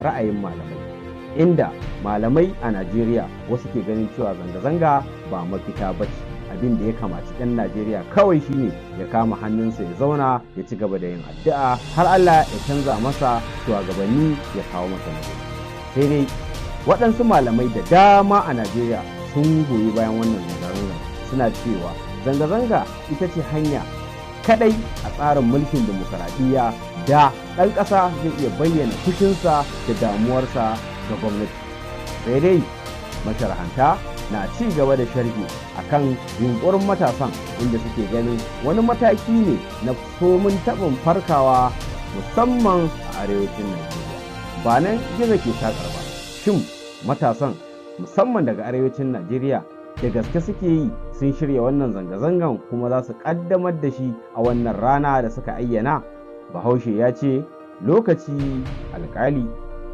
ra'ayin malamai, inda malamai a Najeriya wasu ke ganin cewa zanga-zanga ba mafita ba ce. Abin da ya kamaci ɗan Najeriya kawai shine ya kama hannunsa ya zauna ya ci gaba da yin addu'a har Allah ya canza masa shugabanni ya kawo masa nagari. Sai dai waɗansu malamai da dama a Najeriya sun goyi bayan wannan zanga-zanga, suna cewa zanga-zanga ita ce hanya kadai a tsarin mulkin dimokuraɗiyya da ɗan ƙasa zai iya bayyana fushinsa da damuwarsa ga gwamnati. Sai dai masharhanta na ci gaba da sharhi akan yunkurin matasan, inda suke ganin wani mataki ne na somin taɓin farkawa musamman a arewacin Najeriya. Ba nan gizo ke sakar ba, shin matasan musamman daga arewacin Najeriya da gaske suke yi sun shirya wannan zanga-zangan kuma za su ƙaddamar da shi a wannan rana da suka ayyana? Bahaushe ya ce lokaci alƙali.